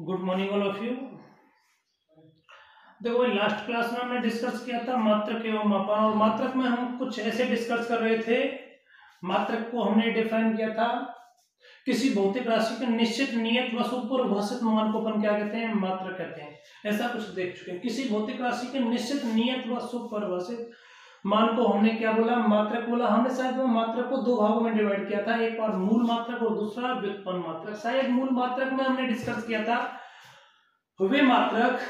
Good morning all of you. देखो भाई, last class में हमने डिस्कस किया था मात्रक एवं मापन, और मात्रक में हम कुछ ऐसे डिस्कस कर रहे थे। मात्रक को हमने डिफाइन किया था, किसी भौतिक राशि के निश्चित नियत व सुपरिभाषित मान को अपन क्या कहते हैं, मात्रक कहते हैं। ऐसा कुछ देख चुके हैं। किसी भौतिक राशि के निश्चित नियत व सुपरिभाषित मान को हमने क्या बोला, मात्रक बोला। हमने शायद वो मात्रक को दो भागों में डिवाइड किया था, एक बार मूल मात्रक और दूसरा व्युत्पन्न मात्रक। शायद मूल मात्रक में हमने डिस्कस किया था वे मात्रक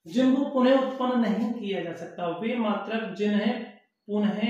जिनको पुनः उत्पन्न नहीं किया जा सकता, वे मात्रक जिन्हें पुनः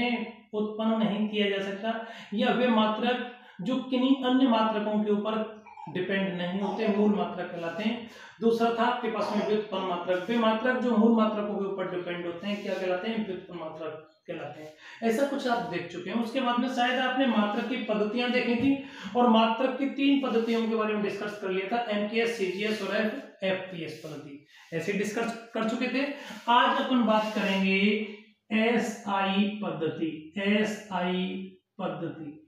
उत्पन्न नहीं किया जा सकता, या वे मात्रक जो किन्हीं अन्य मात्रकों के ऊपर डिपेंड नहीं होते, मूल मात्रक कहलाते हैं। दूसरा था आपके पास में व्युत्पन्न मात्रक। वे मात्रक जो मूल मात्रकों के ऊपर डिपेंड होते हैं क्या कहलाते हैं, व्युत्पन्न मात्रक कहलाते हैं। ऐसा कुछ आप देख चुके हैं। उसके बाद में शायद आपने मात्रक की पद्धतियां देखी थी, और मात्रक की 3 पद्धतियों के बारे में डिस्कस कर लिया था, एमकेएस, सीजीएस और एफपीएस पद्धति, ऐसे डिस्कस कर चुके थे। आज अपन बात करेंगे एसआई पद्धति। एसआई पद्धति,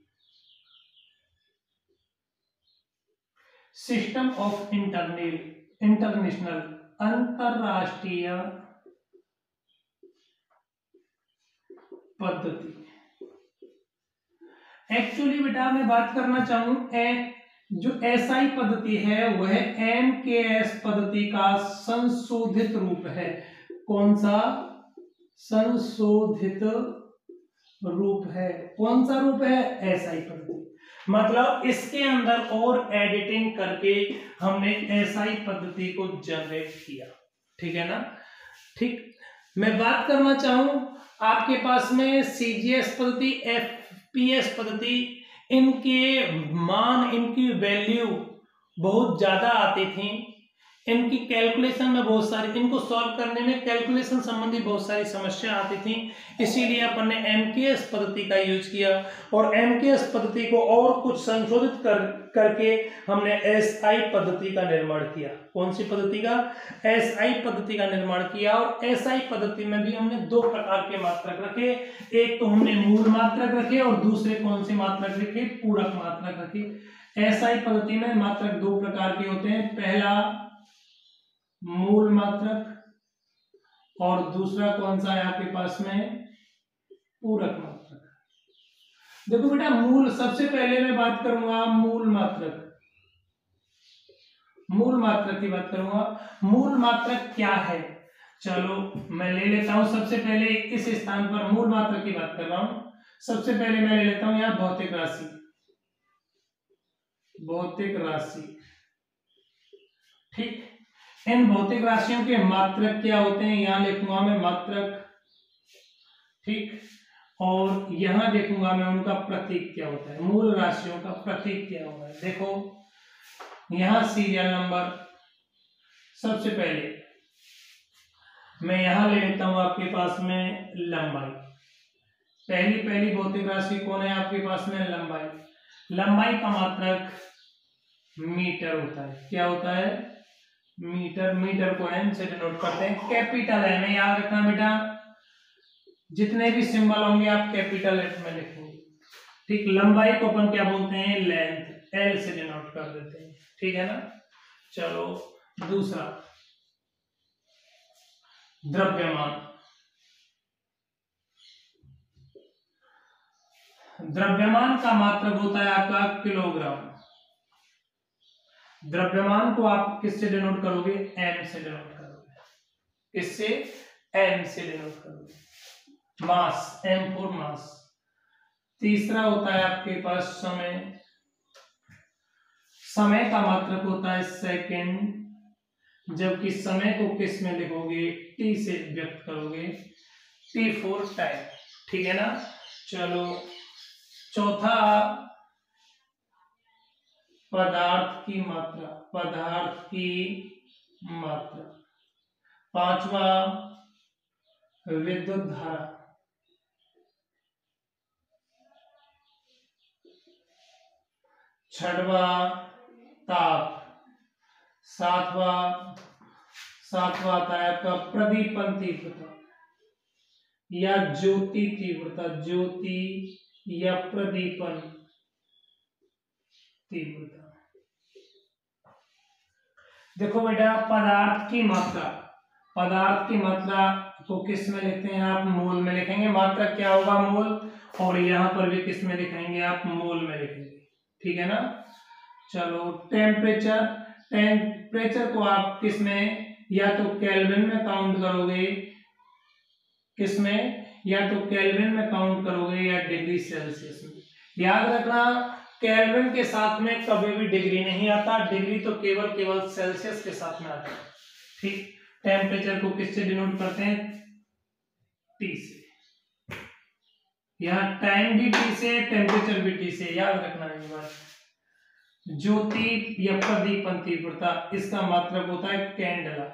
सिस्टम ऑफ इंटरनेशनल, अंतरराष्ट्रीय पद्धति। एक्चुअली बेटा मैं बात करना चाहूं, जो एसआई पद्धति है वह एमकेएस पद्धति का संशोधित रूप है। कौन सा संशोधित रूप है? कौन सा रूप है? एसआई पद्धति। मतलब इसके अंदर और एडिटिंग करके हमने एसआई पद्धति को जनरेट किया। ठीक है ना? ठीक। मैं बात करना चाहूं, आपके पास में सीजीएस पद्धति, एफपीएस पद्धति, इनके मान, इनकी वैल्यू बहुत ज्यादा आती थी। इनकी कैलकुलेशन में बहुत सारी, इनको सॉल्व करने में कैलकुलेशन संबंधी बहुत सारी समस्या आती थी। इसीलिए अपन ने एमकेएस पद्धति का यूज किया, और एमकेएस पद्धति को और कुछ संशोधित करके हमने एसआई पद्धति का निर्माण किया। कौन सी पद्धति का? एसआई पद्धति का निर्माण किया। और एसआई पद्धति में भी हमने 2 प्रकार के मात्रक रखे। एक तो हमने मूल मात्रक रखे, और दूसरे कौन से मात्रक रखे? पूरक मात्रक रखे। एसआई पद्धति में मात्रक 2 प्रकार के होते हैं। पहला मूल मात्रक, और दूसरा कौन सा है आपके पास में? पूरक मात्रक। देखो बेटा, मूल, सबसे पहले मैं बात करूंगा मूल मात्रक। मूल मात्रक की बात करूंगा। मूल मात्रक क्या है? चलो मैं ले लेता हूं सबसे पहले इस स्थान पर मूल मात्रक की बात कर रहा हूं। सबसे पहले मैं ले लेता हूं यहां भौतिक राशि। भौतिक राशि, ठीक। इन भौतिक राशियों के मात्रक क्या होते हैं? यहां लिखूंगा मैं मात्रक, ठीक। और यहां देखूंगा मैं उनका प्रतीक क्या होता है। मूल राशियों का प्रतीक क्या होता है? देखो यहां सीरियल नंबर, सबसे पहले मैं यहां ले लेता हूं आपके पास में लंबाई। पहली भौतिक राशि कौन है आपके पास में? लंबाई। लंबाई का मात्रक मीटर होता है। क्या होता है? मीटर। मीटर को एम से डिनोट करते हैं। कैपिटल एम है, याद रखना बेटा। जितने भी सिंबल होंगे आप कैपिटल एफ में लिखेंगे, ठीक। लंबाई को अपन क्या बोलते हैं? लेंथ, एल से डिनोट कर देते हैं, ठीक है ना। चलो दूसरा, द्रव्यमान। द्रव्यमान का मात्रक होता है आपका किलोग्राम। द्रव्यमान को आप किससे डिनोट करोगे? एम से डिनोट करोगे। किससे? एम से डिनोट करोगे। मास, एम फॉर मास। तीसरा होता है आपके पास समय। समय का मात्रक होता है सेकंड, जबकि समय को किस में लिखोगे? टी से व्यक्त करोगे। टी फॉर टाइम, ठीक है ना। चलो चौथा, पदार्थ की मात्रा। पदार्थ की मात्रा। पांचवा, विद्युत धारा। छठवा, ताप। सातवां आता है आपका प्रदीपन तीव्रता या ज्योति तीव्रता। ज्योति या प्रदीपन तीव्रता। देखो बेटा, पदार्थ की मात्रा, पदार्थ की मात्रा को किस में लिखते हैं आप? मोल में लिखेंगे। मात्रा क्या होगा? मोल। और यहाँ पर भी किस में लिखेंगे आप? मोल में लिखेंगे। ठीक है ना। चलो, टेम्परेचर, टेम्परेचर को आप किस में, या तो केल्विन में काउंट करोगे, किस में, या तो केल्विन में काउंट करोगे या डिग्री सेल्सियस में। याद रखना, केल्विन के साथ में कभी भी डिग्री नहीं आता, डिग्री तो केवल सेल्सियस के साथ में आता है। ठीक। टेम्परेचर को किससे डिनोट करते हैं? टी से। यहाँ टाइम भी टी से, टेम्परेचर भी टी से, याद रखना है बात। ज्योति या प्रदीपन तीव्रता, इसका मात्रक होता है कैंडला।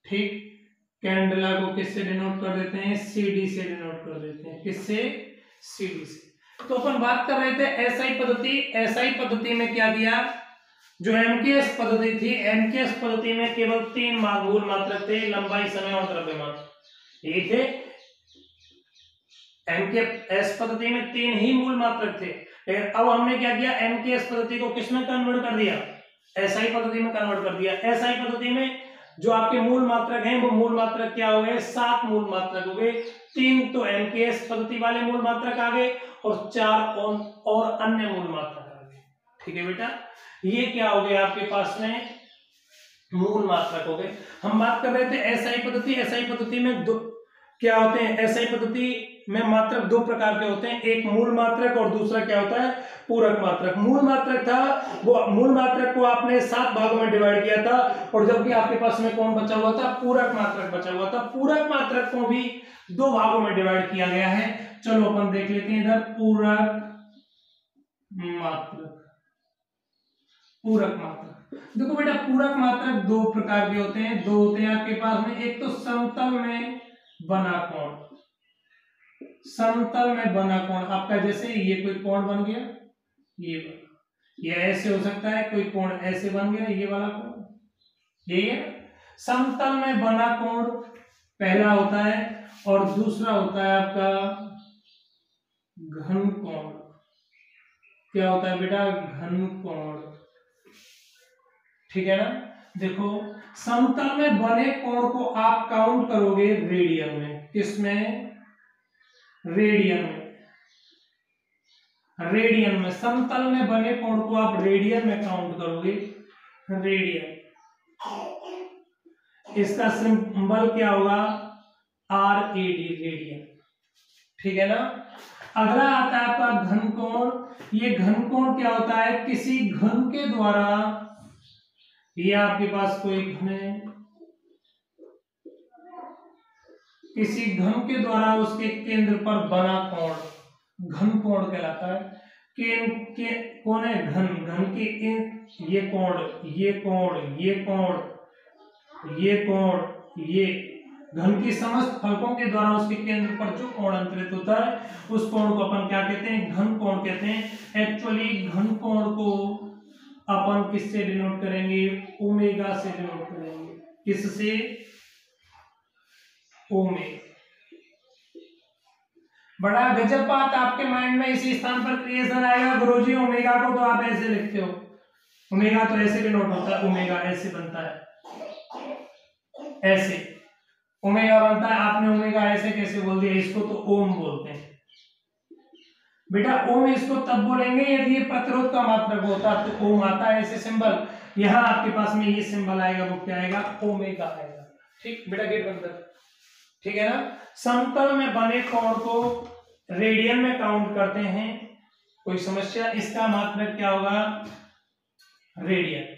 ठीक। कैंडला को किससे डिनोट कर देते हैं? सीडी से डिनोट कर देते हैं। किससे? सीडी से। तो अपन बात कर रहे थे एसआई पद्धति। एसआई पद्धति में क्या किया? जो एमकेएस पद्धति थी, एमकेएस पद्धति में केवल 3 मूल मात्रक थे, लंबाई, समय और द्रव्यमान। यही थे। एमकेएस पद्धति में 3 ही मूल मात्रक थे। अब हमने क्या किया? एमकेएस पद्धति को किसमें कन्वर्ट कर दिया? एसआई पद्धति में कन्वर्ट कर दिया। एसआई पद्धति में जो आपके मूल मात्रक हैं, वो मूल मात्रक क्या हो गए? 7 मूल मात्रक हो गए। 3 तो एमकेएस पद्धति वाले मूल मात्रक आ गए और 4 और अन्य मूल मात्रक आ गए। ठीक है बेटा, ये क्या हो गया आपके पास में? मूल मात्रक हो गए। हम बात कर रहे थे एसआई पद्धति। एसआई पद्धति में क्या होते हैं? एसआई पद्धति में मात्रक 2 प्रकार के होते हैं, एक मूल मात्रक और दूसरा क्या होता है? पूरक मात्रक। मूल मात्रक था, वो मूल मात्रक को आपने 7 भागों में डिवाइड किया था, और जबकि आपके पास में कौन बचा हुआ था? पूरक मात्रक बचा हुआ था। पूरक मात्रक को भी 2 भागों में डिवाइड किया गया है। चलो अपन देख लेते हैं इधर। पूरक मात्रक, पूरक मात्रक। देखो बेटा, पूरक मात्रक 2 प्रकार के होते हैं, 2 होते हैं आपके पास में। एक तो समतल में बना कोण, समतल में बना कोण आपका, जैसे ये कोई कोण बन गया, ये ऐसे हो सकता है, कोई कोण ऐसे बन गया, ये वाला कोण, ये समतल में बना कोण पहला होता है, और दूसरा होता है आपका घन कोण। क्या होता है बेटा? घन कोण। ठीक है ना। देखो, समतल में बने कोण को आप काउंट करोगे रेडियन में। किसमें? रेडियन में। रेडियन में समतल में बने कोण को आप रेडियन में काउंट करोगे। रेडियन, इसका सिंबल क्या होगा? RAD, radian. ठीक है ना। अगला आता है आपका घन कोण। ये घन कोण क्या होता है? किसी घन के द्वारा, ये आपके पास कोई घन है, किसी घन के द्वारा उसके केंद्र पर बना कोण घन कोण कहलाता है। कौन है? घन। घन के ये कोण, ये कोण, ये कोण, ये कोण, ये घन की समस्त फलकों के द्वारा उसके केंद्र पर जो कोण अंतरित होता है, उस कोण को अपन क्या कहते हैं? घन कोण कहते हैं। एक्चुअली घन कोण को अपन किससे डिनोट करेंगे? ओमेगा से डिनोट करेंगे। किससे? ओमेगा। बड़ा गजब बात आपके माइंड में इसी स्थान पर क्रिएशन आएगा, गुरुजी ओमेगा को तो आप ऐसे लिखते हो, ओमेगा तो ऐसे डिनोट होता है, ओमेगा ऐसे बनता है, ऐसे ओमेगा बनता है। आपने ओमेगा ऐसे कैसे बोल दिया? इसको तो ओम बोलते हैं बेटा। ओम इसको तब बोलेंगे यदि ये प्रतिरोध का मात्रक होता, तो ओम आता है ऐसे सिंबल। यहाँ आपके पास में ये सिंबल आएगा, वो क्या आएगा? ओमेगा आएगा। ठीक बेटा, गेट बंद कर। ठीक है ना। समतल में बने कोण को रेडियन में काउंट करते हैं, कोई समस्या? इसका मात्रक क्या होगा? रेडियन।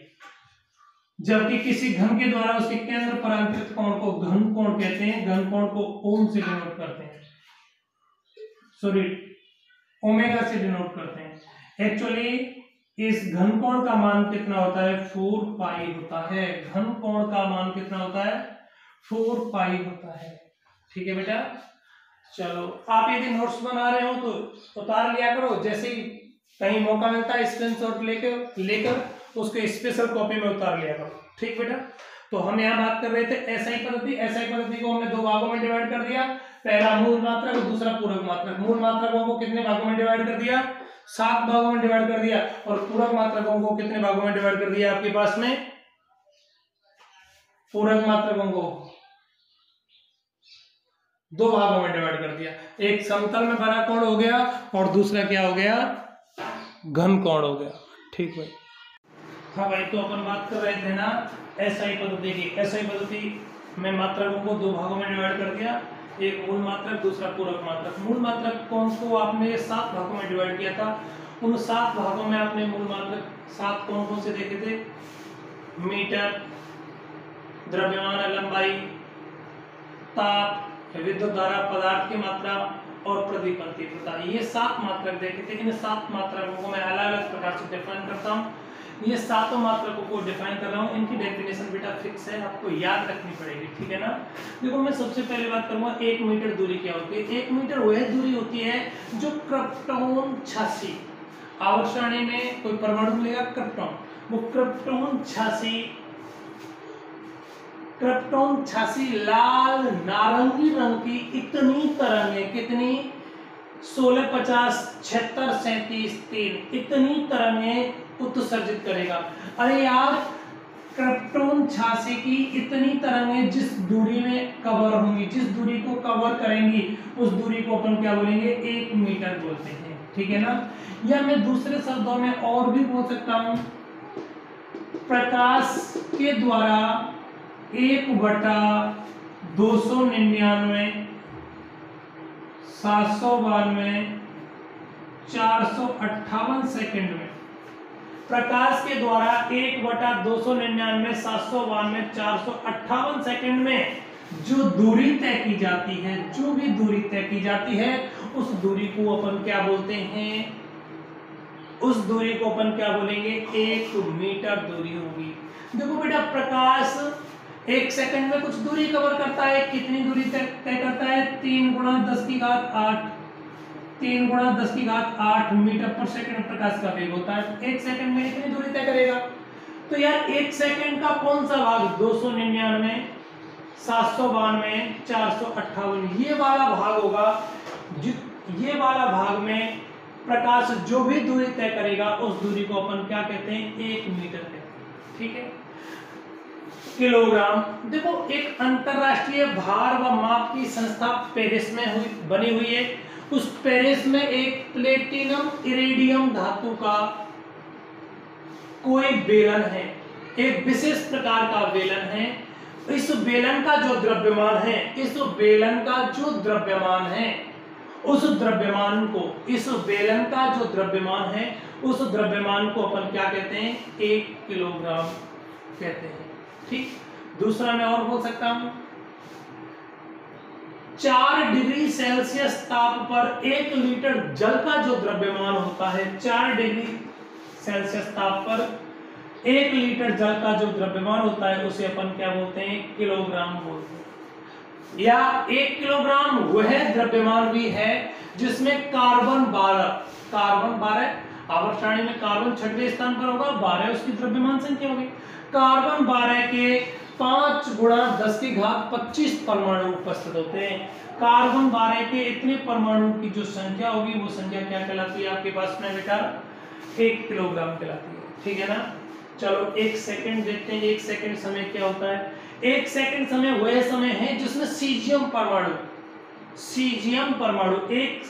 जबकि किसी घन के द्वारा उसके केंद्र पर अंतरित कोण को घन कोण कहते हैं। घन कोण को ओम से डिनोट करते हैं, सॉरी ओमेगा से डिनोट करते हैं। एक्चुअली इस घन कोण का मान कितना होता है? 4 पाई होता है। घन कोण का मान कितना होता है? 4 पाई होता है। ठीक है बेटा। चलो, आप यदि नोट्स बना रहे हो तो उतार लिया करो, जैसे ही कहीं मौका मिलता है स्क्रीनशॉट लेकर उसके स्पेशल कॉपी में उतार लिया करो। ठीक बेटा। तो हम यहाँ बात कर रहे थे एसआई पद्धति। एसआई पद्धति को हमने 2 भागों में डिवाइड कर दिया, पहला मूल मात्रक और दूसरा पूरक मात्रक। मूल मात्रकों को कितने भागों में डिवाइड कर दिया? 7 भागों में डिवाइड कर दिया, और पूरक मात्रकों को कितने भागों में डिवाइड कर दिया आपके पास में? पूरक मात्रकों को 2 भागों में डिवाइड कर दिया। एक समतल में बना कोण हो गया और दूसरा क्या हो गया? घन कोण हो गया। ठीक भाई। हाँ भाई, तो अपन बात कर रहे थे ना एसआई पद्धति की। एसआई पद्धति में मात्रकों को 2 भागों में डिवाइड कर दिया, एक मूल मात्रक, दूसरा पूरक मात्रक। मूल मात्रक कौन को आपने 7 भागों में डिवाइड किया था। उन 7 भागों में आपने मूल मात्रक 7 कौन कौन से देखे थे? मीटर, द्रव्यमान लंबाई, ताप, विद्युत धारा, पदार्थ की मात्रा और प्रदीपन तीव्रता। ये 7 मात्रक देखे थे। इन 7 मात्रकों को मैं अलग अलग प्रकार से डिफाइन करता हूँ। ये 7 मात्रकों को डिफाइन कर रहा हूँ। इनकी डेफिनेशन बेटा फिक्स है, आपको याद रखनी पड़ेगी। ठीक है ना। देखो, मैं सबसे पहले बात करूंगा 1 मीटर दूरी क्या होती है। 1 मीटर वह दूरी होती है जो क्रिप्टॉन 86, आवर्त सारणी में कोई परमाणु मिलेगा क्रिप्टॉन, वो क्रिप्टॉन 86 लाल नारंगी रंग की इतनी तरंगें, कितनी? 16, 50, 76, 37, 3 इतनी तरंगें उत्सर्जित करेगा। अरे यार, क्रिप्टॉन 86 की इतनी तरंगें जिस दूरी में कवर होंगी, जिस दूरी को कवर करेंगी, उस दूरी को अपन क्या बोलेंगे? 1 मीटर बोलते हैं। ठीक है ना। या मैं दूसरे शब्दों में और भी बोल सकता हूं, प्रकाश के द्वारा 1/299, 792, 458 सेकंड में, प्रकाश के द्वारा 1/299, 792, 458 सेकंड में जो दूरी तय की जाती है, जो भी दूरी तय की जाती है, उस दूरी को अपन क्या बोलते हैं? उस दूरी को अपन क्या बोलेंगे? 1 मीटर दूरी होगी। देखो बेटा, प्रकाश 1 सेकंड में कुछ दूरी कवर करता है। कितनी दूरी तय करता है? 3 × 10⁸ 3 × 10⁸ मीटर पर सेकंड प्रकाश का वेग होता है। 1 सेकंड में इतनी दूरी तय करेगा। तो यार 1 सेकंड का कौन सा भाग? 299, 792, 458, ये वाला भाग होगा। ये वाला भाग में प्रकाश जो भी दूरी तय करेगा, उस दूरी को अपन क्या कहते हैं? 1 मीटर कहते हैं। ठीक है। किलोग्राम। देखो, एक अंतरराष्ट्रीय भार व माप की संस्था पेरिस में बनी हुई है। उस पेरिस में एक प्लेटिनम इरिडियम धातु का कोई बेलन है, एक विशेष प्रकार का बेलन है। इस बेलन का जो द्रव्यमान है, इस बेलन का जो द्रव्यमान है, उस द्रव्यमान को, इस बेलन का जो द्रव्यमान है, उस द्रव्यमान को अपन क्या कहते हैं? 1 किलोग्राम कहते हैं। ठीक। दूसरा मैं और बोल सकता हूं, 4 डिग्री सेल्सियस ताप पर 1 लीटर जल का जो द्रव्यमान होता है, 4 डिग्री सेल्सियस ताप पर 1 लीटर जल का जो द्रव्यमान होता है, उसे अपन क्या बोलते हैं? किलोग्राम बोलते हैं। या 1 किलोग्राम वह द्रव्यमान भी है जिसमें कार्बन 12 आवर्त सारणी में कार्बन 6वें स्थान पर होगा, 12 उसकी द्रव्यमान संख्या होगी। कार्बन 12 के 5 × 10⁻25 परमाणु उपस्थित होते हैं। कार्बन 12 के इतने परमाणु की जो संख्या होगी, वो संख्या क्या कहलाती है आपके पास में बेटा? 1 किलोग्राम कहलाती है। ठीक है ना। चलो 1 सेकंड देखते हैं। 1 सेकंड समय क्या होता है? 1 सेकंड समय वह समय है जिसमें सीजियम परमाणु 1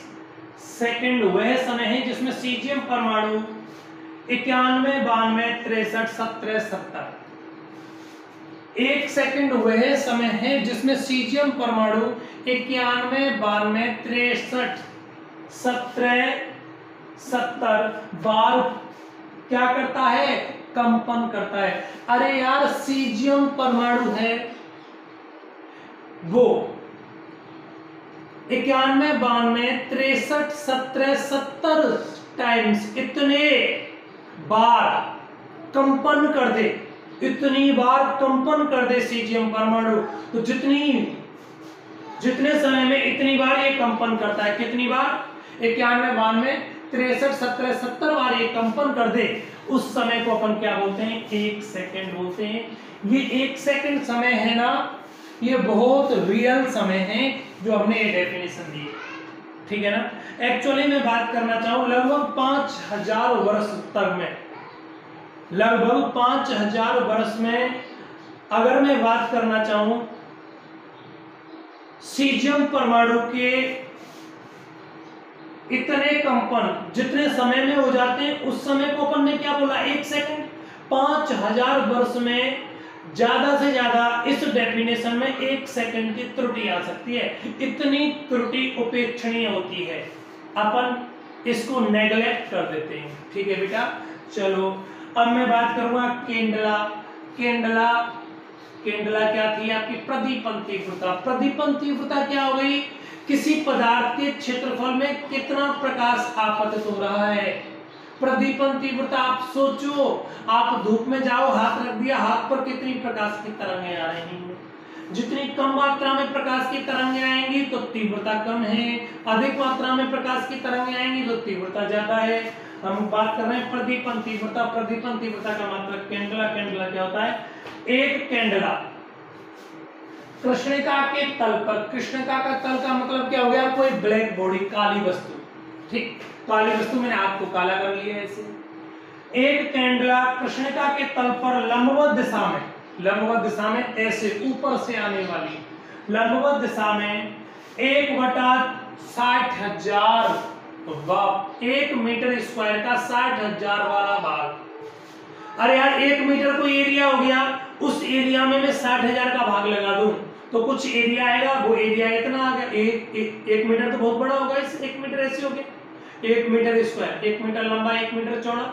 सेकंड वह समय है जिसमें सीजियम परमाणु 91, 92, 63, 17, 70। 1 सेकंड वह समय है जिसमें सीजियम परमाणु 91, 92, 63, 17, 70 बार क्या करता है? कंपन करता है। अरे यार, सीजियम परमाणु है वो 91, 92, 63, 17, 70 टाइम्स इतने बार कंपन कर दे, इतनी बार कंपन कर दे सीजियम परमाणु। तो जितने समय में इतनी बार ये कंपन करता है, कितनी बार? 91, 92, 63, 17, 70 बार ये कंपन कर दे, उस समय को अपन क्या बोलते हैं? 1 सेकंड बोलते हैं। ये 1 सेकंड समय है ना, ये बहुत रियल समय है जो हमने ये डेफिनेशन दी। ठीक है ना। एक्चुअली मैं बात करना चाहूँ, लगभग 5 5000 वर्ष तक में, लगभग 5000 वर्ष में अगर मैं बात करना चाहूं सीजियम परमाणु के इतने कंपन जितने समय में हो जाते हैं, उस समय को अपन ने क्या बोला, 1 सेकंड। 5000 वर्ष में ज्यादा से ज्यादा इस डेफिनेशन में 1 सेकंड की त्रुटि आ सकती है। इतनी त्रुटि उपेक्षणीय होती है, अपन इसको नेग्लेक्ट कर देते हैं। ठीक है बेटा, चलो अब मैं बात करूंगा केंडला। केंडला केंडला क्या थी आपकी, प्रदीपन तीव्रता। प्रदीपन तीव्रता क्या हो गई, किसी पदार्थ के क्षेत्रफल में कितना प्रकाश आपतित हो रहा है। प्रदीपन तीव्रता आप सोचो, आप धूप में जाओ, हाथ रख दिया, हाथ पर कितनी प्रकाश की तरंगें आ रही हैं। जितनी कम मात्रा में प्रकाश की तरंगें आएंगी तो तीव्रता कम है, अधिक मात्रा में प्रकाश की तरंगें आएंगी तो तीव्रता ज्यादा है। हम बात कर रहे हैं प्रदीपन तीव्रता। प्रदीपन तीव्रता का मतलब केंडला। केंडला क्या होता है, एक केंडला कृष्णिका के तल पर, कृष्णिका का तल का मतलब क्या हो गया, कोई ब्लैक बॉडी, काली वस्तु। ठीक, काली वस्तु मैंने आपको काला कर लिया है ऐसे। एक केंडला कृष्णिका के तल पर लंबवत दिशा में, लंबवत दिशा में ऐसे ऊपर से आने वाली लंबवत दिशा में 1/60,000 1 मीटर स्क्वायर का 60,000 वाला भाग। अरे यार 1 मीटर कोई एरिया हो गया, उस एरिया में मैं 60,000 का भाग लगा दूं तो कुछ एरिया आएगा, वो एरिया इतना आ गया। एक मीटर तो बहुत बड़ा होगा, इस 1 मीटर ऐसे हो गया 1 मीटर स्क्वायर, 1 मीटर लंबा 1 मीटर चौड़ा,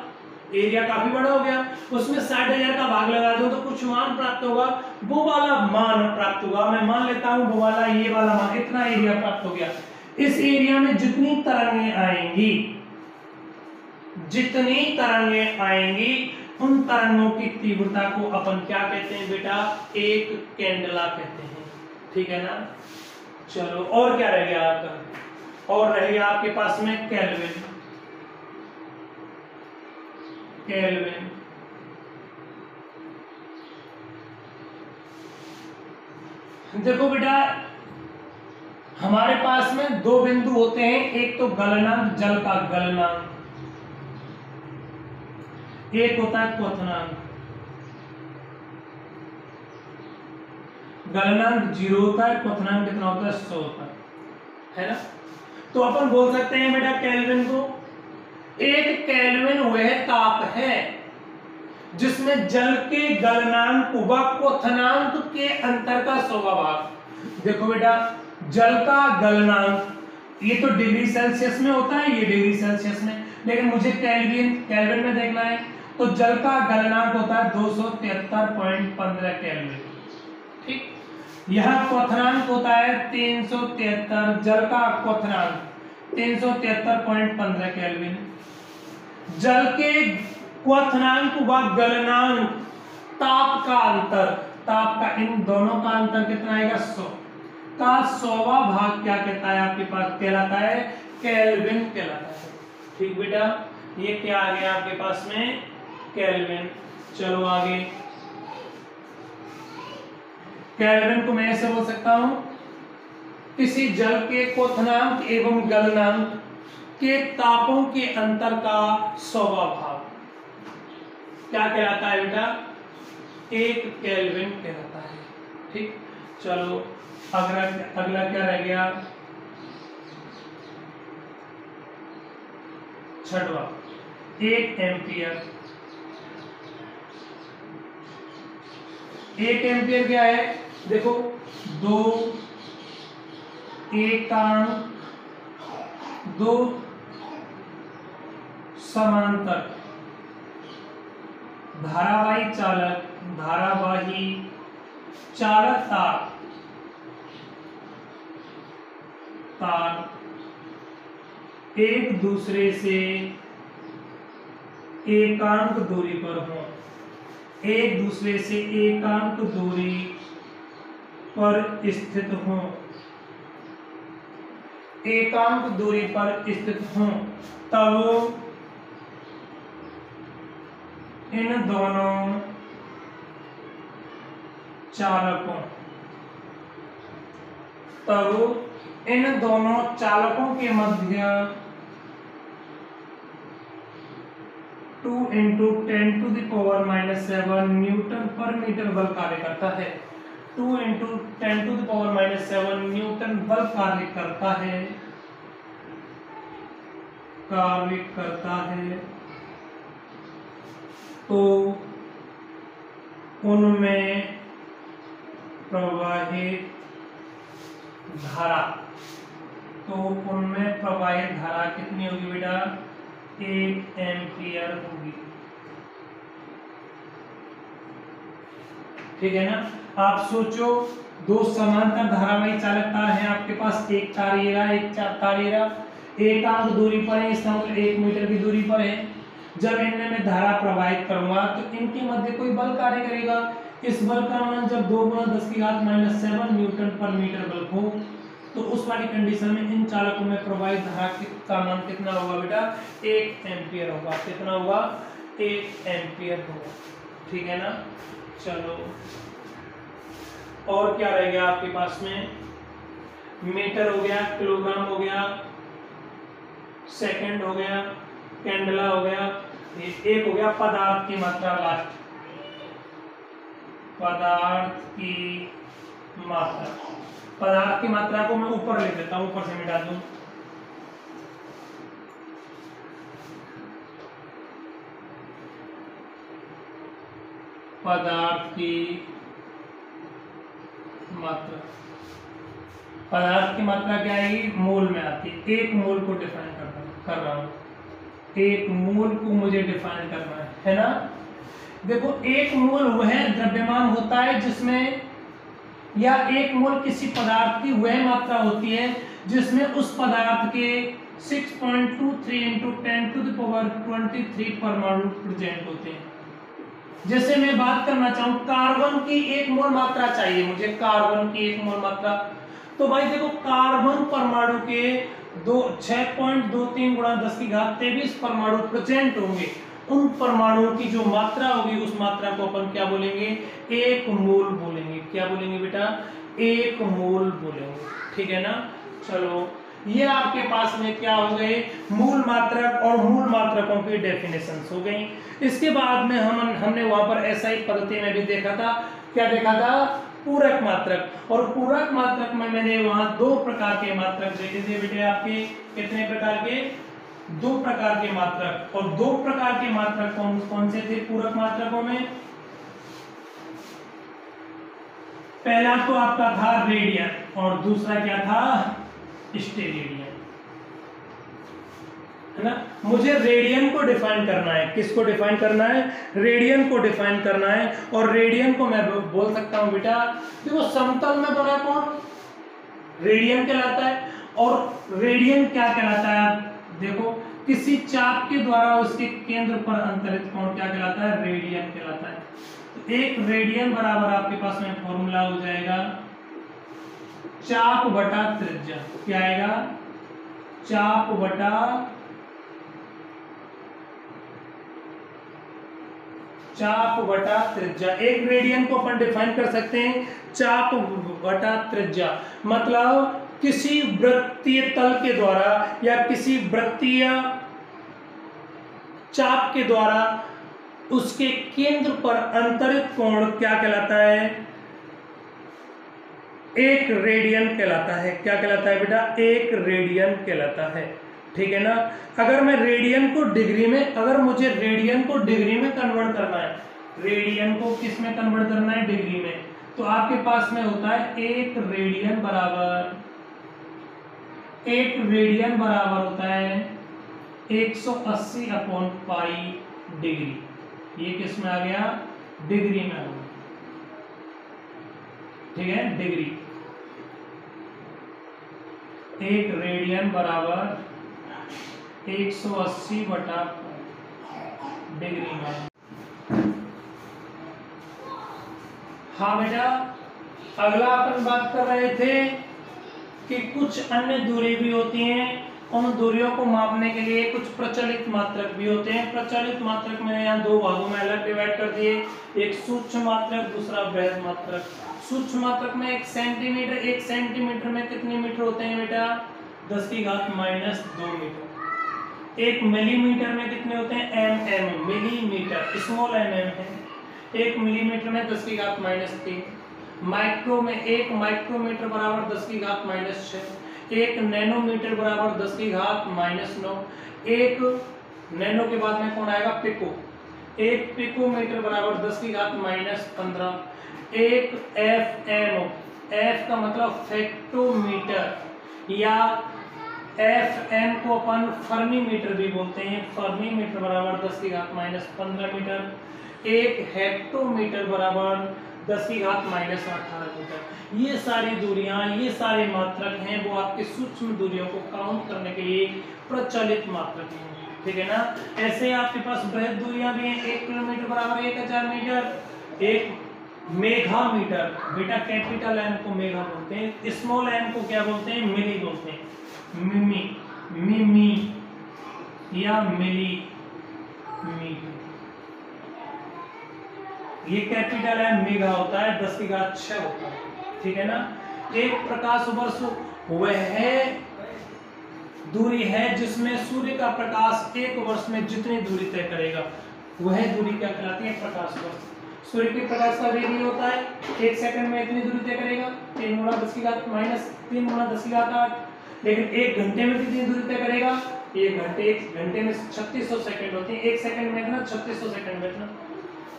एरिया काफी बड़ा हो गया। उसमें 60,000 का भाग लगा दूं तो कुछ मान प्राप्त होगा, वो वाला मान प्राप्त होगा। मैं मान लेता हूं वो वाला, ये वाला मान, इतना एरिया प्राप्त हो गया। इस एरिया में जितनी तरंगें आएंगी, जितनी तरंगें आएंगी उन तरंगों की तीव्रता को अपन क्या कहते हैं बेटा, एक केंडला कहते हैं। ठीक है ना, चलो और क्या रह गया आपका, और रह गया आपके पास में केल्विन। केल्विन देखो बेटा, हमारे पास में दो बिंदु होते हैं, एक तो गलनांक, जल का गलनांक, एक होता है क्वथनांक। गलनांक 0 होता है, क्वथनांक कितना होता है, 100 होता है ना। तो अपन बोल सकते हैं बेटा केल्विन को, एक केल्विन वह ताप है जिसमें जल के गलनांक व क्वथनांक के अंतर का 100वां भाग। देखो बेटा, जल का गलनांक ये तो डिग्री सेल्सियस में होता है, ये डिग्री सेल्सियस में, लेकिन मुझे केल्विन में देखना है। तो जल का गलनांक होता है 273.15 केल्विन। ठीक, यह क्वथनांक होता है 373, जल का क्वथनांक 373.15 केल्विन। जल के क्वथनांक व गलनांक ताप का अंतर, ताप का इन दोनों का अंतर कितना आएगा, 100 का 100वां भाग क्या कहता है आपके पास, कहलाता है केल्विन कहलाता है। ठीक बेटा, ये क्या आ गया आपके पास में, केल्विन। चलो आगे, केल्विन को मैं ऐसे बोल सकता हूं, किसी जल के क्वथनांक एवं गलनांक के तापों के अंतर का 100वां भाग क्या कहलाता है बेटा, 1 केल्विन कहलाता है। ठीक, चलो अगला क्या रह गया, 6वां, 1 एम्पियर। 1 एम्पियर क्या है, देखो, 2 एकांक, 2 समांतर धारावाही चालक तार एक दूसरे से एकांक दूरी पर हो, एक दूसरे से एकांक दूरी पर स्थित हो, एकांक दूरी पर स्थित हो, तब इन दोनों चालकों के मध्य 2 इंटू 10⁻⁻7 न्यूटन पर मीटर बल कार्य करता है। 2 इंटू 10⁻⁻7 न्यूटन बल कार्य करता है तो उनमें प्रवाहित धारा कितनी होगी बेटा? 1 एम्पियर होगी। ठीक है ना? आप सोचो, दो समांतर धारावाही चालक तार हैं आपके पास, एक तार ये रहा, एक तार ये रहा, एक अंक दूरी पर है, इसका मतलब 1 मीटर की दूरी पर है। जब इनमें मैं धारा प्रवाहित करूंगा तो इनके मध्य कोई बल कार्य करेगा। इस बल का मान जब 2 × 10⁻⁻7 न्यूटन पर मीटर बल हो तो उस वाली कंडीशन में इन चालकों में प्रवाहित धारा का मान कितना होगा बेटा? 1 एम्पियर होगा। कितना होगा? 1 एम्पियर होगा। ठीक है ना? चलो, और क्या रह गया आपके पास में? मीटर हो गया, किलोग्राम हो गया, सेकंड हो गया, कैंडला हो गया, एक हो गया पदार्थ की मात्रा। लास्ट पदार्थ की मात्रा को मैं ऊपर लिख देता हूं, ऊपर से मिटा दूं। पदार्थ की मात्रा क्या आएगी? मोल में आती है। एक मोल को डिफाइन कर रहा हूं, एक मोल को मुझे डिफाइन करना है ना? देखो, एक मोल वह द्रव्यमान होता है जिसमें, या एक मोल किसी पदार्थ की वह मात्रा होती है जिसमें उस पदार्थ के 6.23 × 10⁻23 परमाणु प्रेजेंट होते हैं। जैसे मैं बात करना चाहूं, कार्बन की 1 मोल मात्रा चाहिए मुझे, कार्बन की 1 मोल मात्रा। तो भाई देखो, कार्बन परमाणु के 6.23 × 10⁻23 परमाणु प्रेजेंट होंगे। उन परमाणुओं की जो मात्रा होगी उस मात्रा को अपन क्या बोलेंगे? 1 मोल बोलेंगे। क्या बोलेंगे बेटा? 1 मोल बोलेंगे। ठीक है ना? चलो, ये आपके पास में क्या हो गए? मूल मात्रक और मूल मात्रकों की डेफिनेशंस हो गई। इसके बाद में हमने वहां पर ऐसा ही पद्धति में भी देखा था। क्या देखा था? पूरक मात्रक। और पूरक मात्रक में मैंने वहां 2 प्रकार के मात्रक देखे थे बेटे आपके। कितने प्रकार के? 2 प्रकार के मात्रक। और 2 प्रकार के मात्रक कौन से थे पूरक मात्रकों में? पहला तो आपका था रेडियन और दूसरा क्या था? स्टेरेडियन, है ना? मुझे रेडियन को डिफाइन करना है। किसको डिफाइन करना है? रेडियन को डिफाइन करना है। और रेडियन को मैं बोल सकता हूं बेटा, देखो, समतल में बना कौन? रेडियन कहलाता है। और रेडियन क्या कहलाता है? देखो, किसी चाप के द्वारा उसके केंद्र पर अंतरित कोण क्या कहलाता है? रेडियन कहलाता है। तो एक रेडियन बराबर आपके पास में फॉर्मूला हो जाएगा चाप बटा त्रिज्या। क्या आएगा? चाप बटा त्रिज्या। एक रेडियन को अपन डिफाइन कर सकते हैं चाप बटा त्रिज्या। मतलब किसी वृत्तीय तल के द्वारा या किसी वृत्तीय चाप के द्वारा उसके केंद्र पर अंतरित कोण क्या कहलाता है? 1 रेडियन कहलाता है। क्या कहलाता है बेटा? 1 रेडियन कहलाता है। ठीक है ना? अगर मैं रेडियन को डिग्री में, अगर मुझे रेडियन को डिग्री में कन्वर्ट करना है, रेडियन को किस में कन्वर्ट करना है? डिग्री में। तो आपके पास में होता है 1 रेडियन बराबर होता है 180/π डिग्री। ये किस में आ गया? डिग्री में आ गया। ठीक है? डिग्री। 1 रेडियन बराबर 180/π डिग्री में। हाँ बेटा, अगला अपन बात कर रहे थे कि कुछ अन्य दूरी भी होती हैं। उन दूरियों को मापने के लिए कुछ प्रचलित मात्रक भी होते हैं। प्रचलित मात्रक मैंने यहाँ 2 भागों में अलग डिवाइड कर दिए, एक सूक्ष्म मात्रक, दूसरा बृहद मात्रक। सूक्ष्म मात्रक में 1 सेंटीमीटर, 1 सेंटीमीटर में कितने मीटर होते हैं बेटा? 10⁻⁻2 मीटर। एक मिलीमीटर में कितने होते हैं? mm, मिलीमीटर, स्मॉल mm है। एक मिलीमीटर में 10 की घात -3। माइक्रो में एक माइक्रोमीटर बराबर 10 की घात -6। एक नैनोमीटर बराबर 10 की घात -9। एक नैनो के बाद में कौन आएगा? पिको। एक पिकोमीटर बराबर 10 की घात -15। एक FM, F का मतलब फेक्टोमीटर, या FM को अपन फर्मीमीटर भी बोलते हैं। फर्मीमीटर बराबर 10 की घात -15 मीटर। एक हेक्टोमीटर बराबर 10 की घात -18 मीटर। ये सारी दूरियां, ये सारे मात्रक हैं, वो आपके सूक्ष्म दूरियों को काउंट करने के लिए प्रचलित मात्रक हैं, ठीक है ना। ऐसे आपके पास बृहद दूरियां भी हैं। 1 किलोमीटर बराबर 1000 मीटर। एक मेगामीटर, बेटा कैपिटल M को मेगा बोलते हैं, स्मॉल m को क्या बोलते हैं? मिली बोलते हैं। मिमी, मिमी या मिली मीटर। ये कैपिटल M मेगा होता है, 10 की घात 6 होता है, ठीक है ना। एक प्रकाश वर्ष वह दूरी है जिसमें सूर्य का प्रकाश एक वर्ष में जितनी दूरी तय करेगा, वह दूरी क्या कहलाती है? प्रकाश वर्ष। सूर्य के प्रकाश का वेग होता है 1 सेकंड में इतनी दूरी तय करेगा, 3 × 10 की घात -3 × 10 की घात 8। लेकिन 1 घंटे में कितनी दूरी तय करेगा? 1 घंटे में 3600 सेकंड होती है। 1 सेकंड में इतना, 3600 सेकंड में इतना।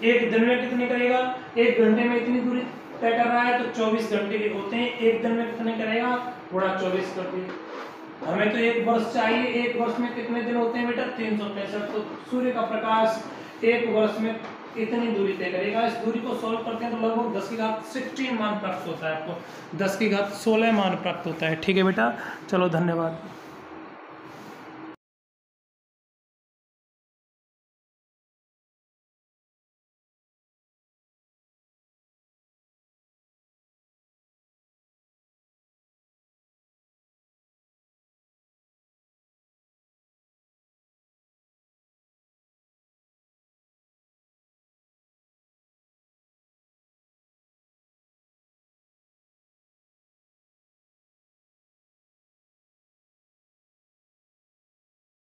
1 दिन में कितनी करेगा? 1 घंटे में इतनी दूरी तय कर रहा है तो 24 घंटे के होते हैं। 1 दिन में कितने करेगा? गुणा 24 कर दिए। हमें तो 1 वर्ष चाहिए। 1 वर्ष में कितने दिन होते हैं बेटा? 365। तो सूर्य का प्रकाश 1 वर्ष में इतनी दूरी तय करेगा। इस दूरी को सॉल्व करते हैं तो लगभग 10 की घात 16 मान प्राप्त होता है आपको। 10 की घात 16 मान प्राप्त होता है, ठीक है बेटा। चलो धन्यवाद।